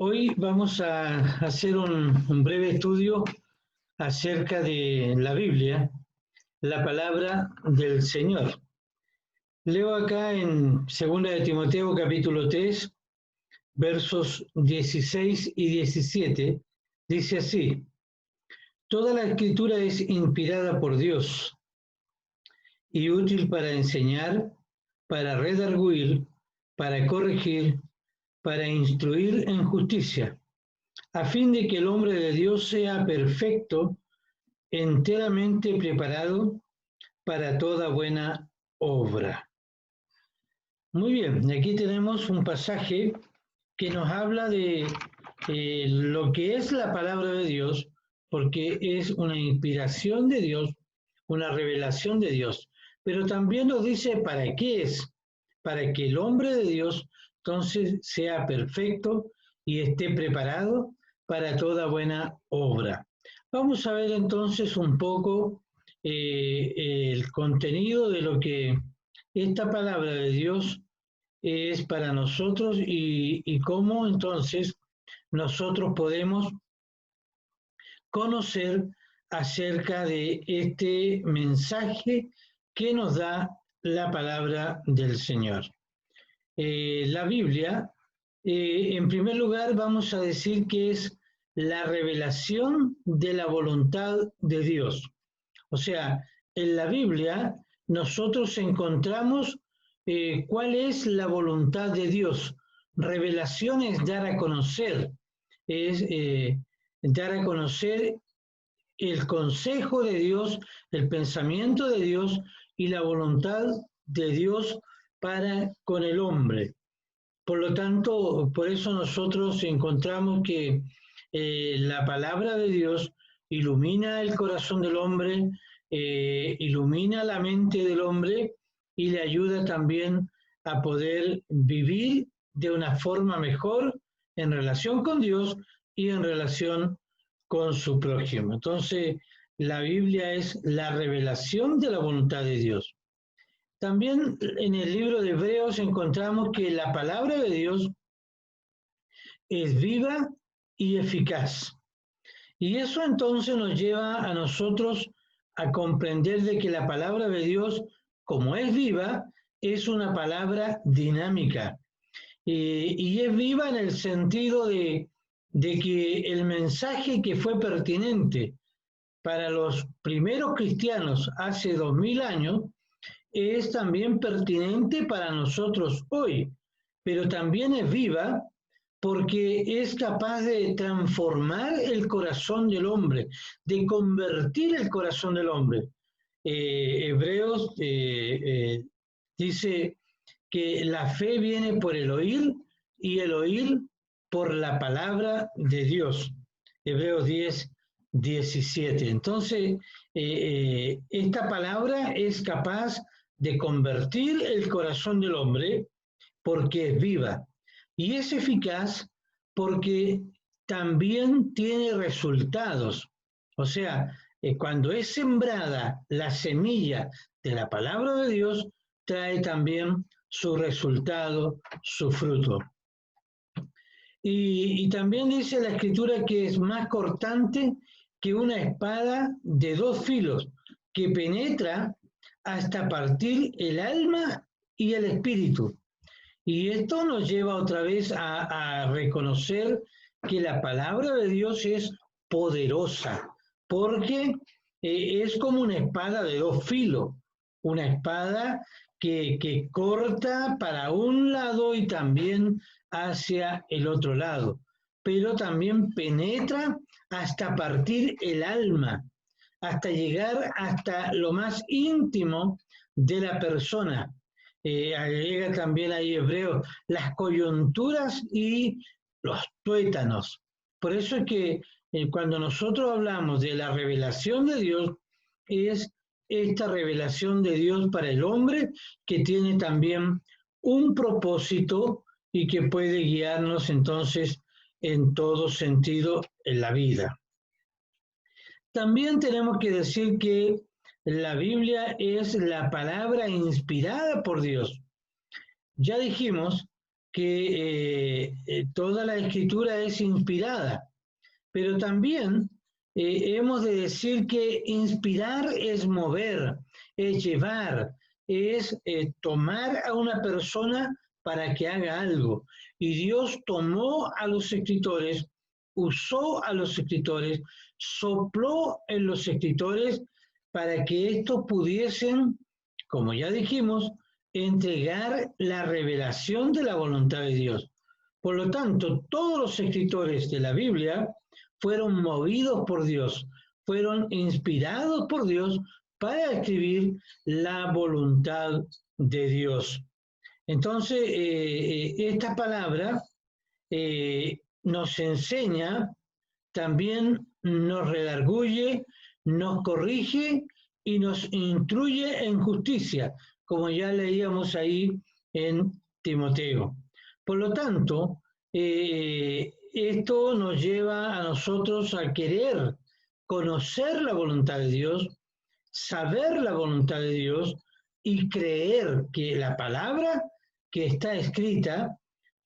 Hoy vamos a hacer un breve estudio acerca de la Biblia, la palabra del Señor. Leo acá en 2 de Timoteo capítulo 3, versos 16 y 17, dice así: Toda la escritura es inspirada por Dios y útil para enseñar, para redarguir, para corregir, para instruir en justicia, a fin de que el hombre de Dios sea perfecto, enteramente preparado para toda buena obra. Muy bien, aquí tenemos un pasaje que nos habla de lo que es la palabra de Dios, porque es una inspiración de Dios, una revelación de Dios, pero también nos dice para qué es, para que el hombre de Dios entonces sea perfecto y esté preparado para toda buena obra. Vamos a ver entonces un poco el contenido de lo que esta palabra de Dios es para nosotros y cómo entonces nosotros podemos conocer acerca de este mensaje que nos da la palabra del Señor. La Biblia, en primer lugar, vamos a decir que es la revelación de la voluntad de Dios. O sea, en la Biblia nosotros encontramos cuál es la voluntad de Dios. Revelación es dar a conocer, es dar a conocer el consejo de Dios, el pensamiento de Dios y la voluntad de Dios para con el hombre. Por lo tanto, por eso nosotros encontramos que la palabra de Dios ilumina el corazón del hombre, ilumina la mente del hombre y le ayuda también a poder vivir de una forma mejor en relación con Dios y en relación con su prójimo. Entonces, la Biblia es la revelación de la voluntad de Dios. También en el libro de Hebreos encontramos que la palabra de Dios es viva y eficaz. Y eso entonces nos lleva a nosotros a comprender de que la palabra de Dios, como es viva, es una palabra dinámica. Y es viva en el sentido de que el mensaje que fue pertinente para los primeros cristianos hace 2000 años, es también pertinente para nosotros hoy, pero también es viva porque es capaz de transformar el corazón del hombre, de convertir el corazón del hombre. Hebreos dice que la fe viene por el oír y el oír por la palabra de Dios. Hebreos 10, 17. Entonces, esta palabra es capaz de convertir el corazón del hombre porque es viva y es eficaz porque también tiene resultados. O sea, cuando es sembrada la semilla de la palabra de Dios, trae también su resultado, su fruto. Y también dice la escritura que es más cortante que una espada de dos filos, que penetra hasta partir el alma y el espíritu. Y esto nos lleva otra vez a reconocer que la palabra de Dios es poderosa, porque es como una espada de dos filos, una espada que corta para un lado y también hacia el otro lado, pero también penetra hasta partir el alma, hasta llegar hasta lo más íntimo de la persona. Agrega también ahí Hebreo las coyunturas y los tuétanos. Por eso es que cuando nosotros hablamos de la revelación de Dios, es esta revelación de Dios para el hombre que tiene también un propósito y que puede guiarnos entonces en todo sentido en la vida. También tenemos que decir que la Biblia es la palabra inspirada por Dios. Ya dijimos que toda la escritura es inspirada, pero también hemos de decir que inspirar es mover, es llevar, es tomar a una persona para que haga algo. Y Dios tomó a los escritores, usó a los escritores, sopló en los escritores para que estos pudiesen, como ya dijimos, entregar la revelación de la voluntad de Dios. Por lo tanto, todos los escritores de la Biblia fueron movidos por Dios, fueron inspirados por Dios para escribir la voluntad de Dios. Entonces, esta palabra nos enseña, también nos redarguye, nos corrige y nos instruye en justicia, como ya leíamos ahí en Timoteo. Por lo tanto, esto nos lleva a nosotros a querer conocer la voluntad de Dios, saber la voluntad de Dios y creer que la palabra que está escrita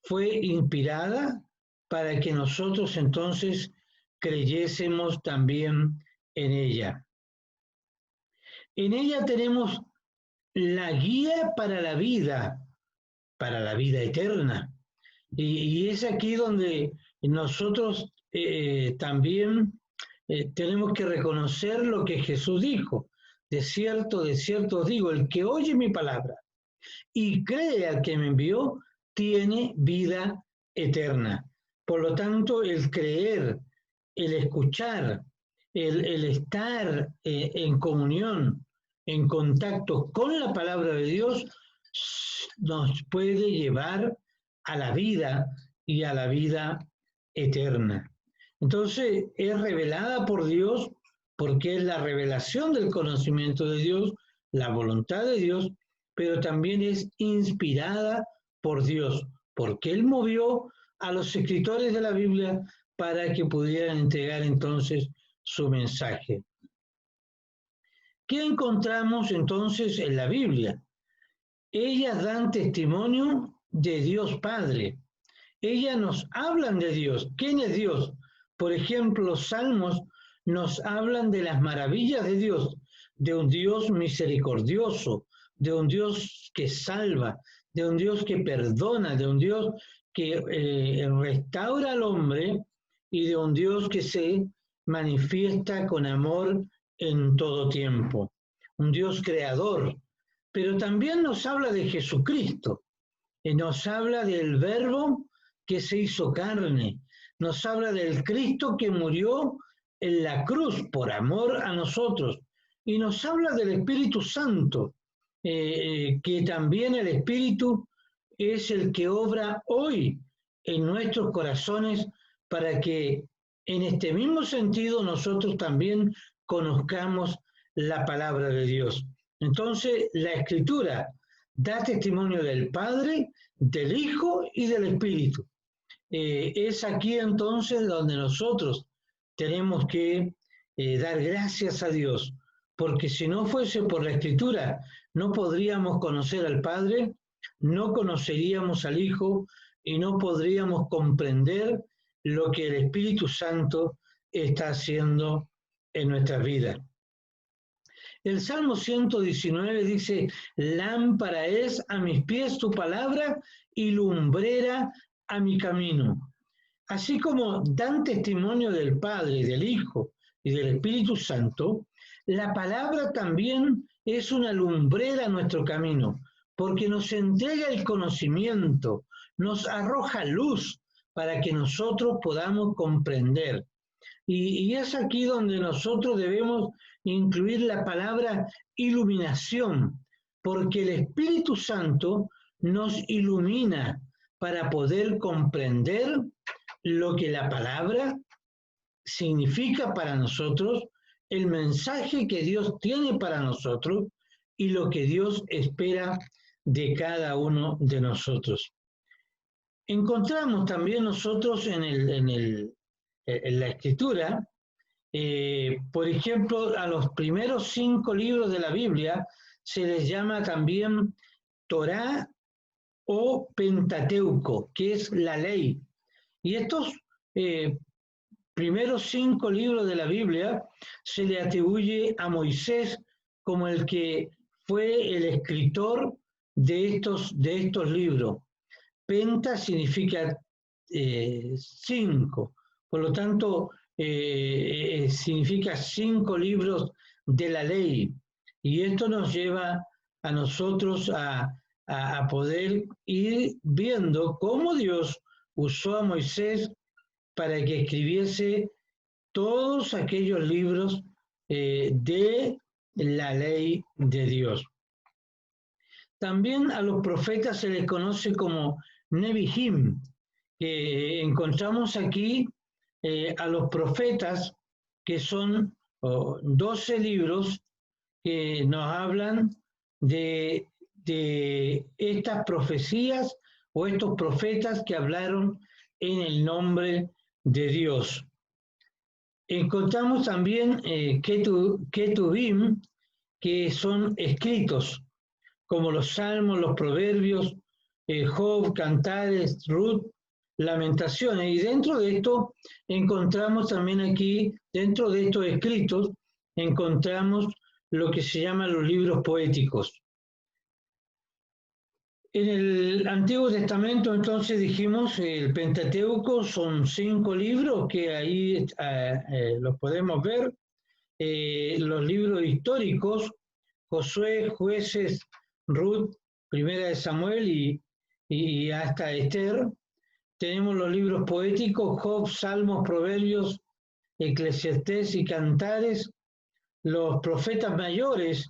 fue inspirada para que nosotros entonces creyésemos también en ella. En ella tenemos la guía para la vida eterna. Y es aquí donde nosotros también tenemos que reconocer lo que Jesús dijo. De cierto os digo, el que oye mi palabra y cree al que me envió, tiene vida eterna. Por lo tanto, el creer, el escuchar, el estar en comunión, en contacto con la palabra de Dios, nos puede llevar a la vida y a la vida eterna. Entonces, es revelada por Dios porque es la revelación del conocimiento de Dios, la voluntad de Dios, pero también es inspirada por Dios, porque Él movió a los escritores de la Biblia para que pudieran entregar entonces su mensaje. ¿Qué encontramos entonces en la Biblia? Ellas dan testimonio de Dios Padre. Ellas nos hablan de Dios. ¿Quién es Dios? Por ejemplo, los salmos nos hablan de las maravillas de Dios, de un Dios misericordioso, de un Dios que salva, de un Dios que perdona, de un Dios que restaura al hombre y de un Dios que se manifiesta con amor en todo tiempo. Un Dios creador. Pero también nos habla de Jesucristo, nos habla del Verbo que se hizo carne, nos habla del Cristo que murió en la cruz por amor a nosotros, y nos habla del Espíritu Santo, que también el Espíritu es el que obra hoy en nuestros corazones para que en este mismo sentido nosotros también conozcamos la palabra de Dios. Entonces, la Escritura da testimonio del Padre, del Hijo y del Espíritu. Es aquí entonces donde nosotros tenemos que dar gracias a Dios, porque si no fuese por la Escritura, no podríamos conocer al Padre, no conoceríamos al Hijo y no podríamos comprender lo que el Espíritu Santo está haciendo en nuestras vidas. El Salmo 119 dice, lámpara es a mis pies tu palabra y lumbrera a mi camino. Así como dan testimonio del Padre, del Hijo y del Espíritu Santo, la palabra también es una lumbrera a nuestro camino, porque nos entrega el conocimiento, nos arroja luz para que nosotros podamos comprender. Y es aquí donde nosotros debemos incluir la palabra iluminación, porque el Espíritu Santo nos ilumina para poder comprender lo que la palabra significa para nosotros, el mensaje que Dios tiene para nosotros y lo que Dios espera de cada uno de nosotros. Encontramos también nosotros en la Escritura, por ejemplo, a los primeros 5 libros de la Biblia se les llama también Torá o Pentateuco, que es la ley. Y estos primeros 5 libros de la Biblia se le atribuye a Moisés como el que fue el escritor de estos libros. Penta significa 5, por lo tanto significa 5 libros de la ley. Y esto nos lleva a nosotros a poder ir viendo cómo Dios usó a Moisés para que escribiese todos aquellos libros de la ley de Dios. También a los profetas se les conoce como Nebihim, que encontramos aquí a los profetas, que son 12 libros que nos hablan de estas profecías o estos profetas que hablaron en el nombre de Dios. Encontramos también Ketubim, que son escritos, como los Salmos, los Proverbios, Job, Cantares, Ruth, Lamentaciones. Y dentro de esto encontramos también aquí, dentro de estos escritos, encontramos lo que se llaman los libros poéticos. En el Antiguo Testamento, entonces dijimos, el Pentateuco son 5 libros que ahí los podemos ver. Los libros históricos, Josué, Jueces, Ruth, Primera de Samuel y hasta Esther. Tenemos los libros poéticos, Job, Salmos, Proverbios, Eclesiastés y Cantares. Los profetas mayores,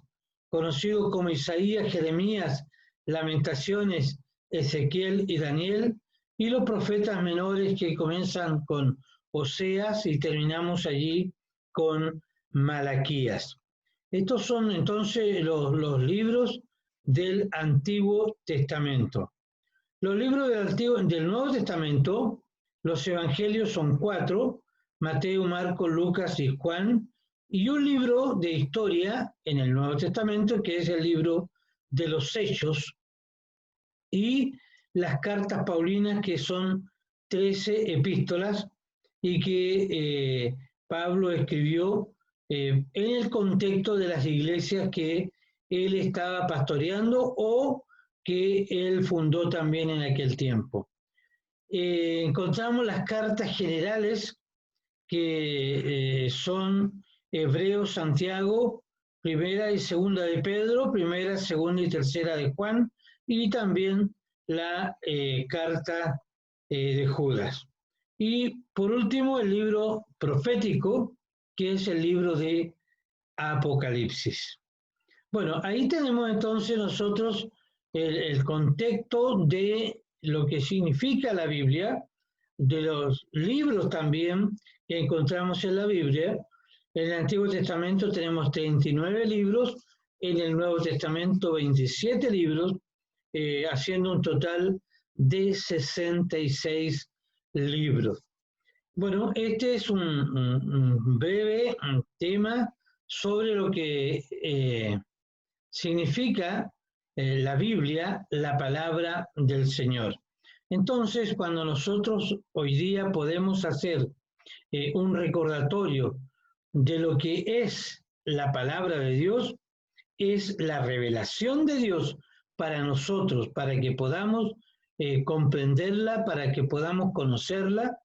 conocidos como Isaías, Jeremías, Lamentaciones, Ezequiel y Daniel, y los profetas menores que comienzan con Oseas y terminamos allí con Malaquías. Estos son entonces los libros del Antiguo Testamento. Los libros del Nuevo Testamento, los evangelios son 4, Mateo, Marcos, Lucas y Juan, y un libro de historia en el Nuevo Testamento que es el libro de los Hechos, y las cartas paulinas, que son 13 epístolas y que Pablo escribió en el contexto de las iglesias que él estaba pastoreando o que él fundó también en aquel tiempo. Encontramos las cartas generales que son Hebreos, Santiago, Primera y Segunda de Pedro, Primera, Segunda y Tercera de Juan, y también la carta de Judas. Y por último, el libro profético, que es el libro de Apocalipsis. Bueno, ahí tenemos entonces nosotros el contexto de lo que significa la Biblia, de los libros también que encontramos en la Biblia. En el Antiguo Testamento tenemos 39 libros, en el Nuevo Testamento 27 libros, haciendo un total de 66 libros. Bueno, este es un breve tema sobre lo que significa la Biblia, la palabra del Señor. Entonces, cuando nosotros hoy día podemos hacer un recordatorio de lo que es la palabra de Dios, es la revelación de Dios para nosotros, para que podamos comprenderla, para que podamos conocerla,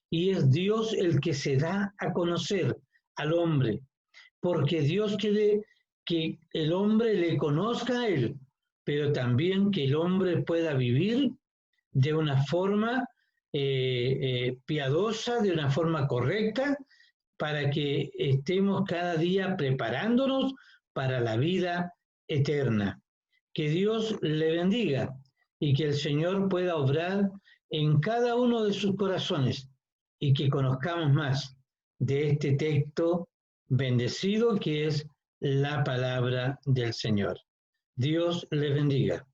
y es Dios el que se da a conocer al hombre, porque Dios quiere que el hombre le conozca a él, pero también que el hombre pueda vivir de una forma piadosa, de una forma correcta, para que estemos cada día preparándonos para la vida eterna. Que Dios le bendiga y que el Señor pueda obrar en cada uno de sus corazones y que conozcamos más de este texto bendecido que es la palabra del Señor. Dios le bendiga.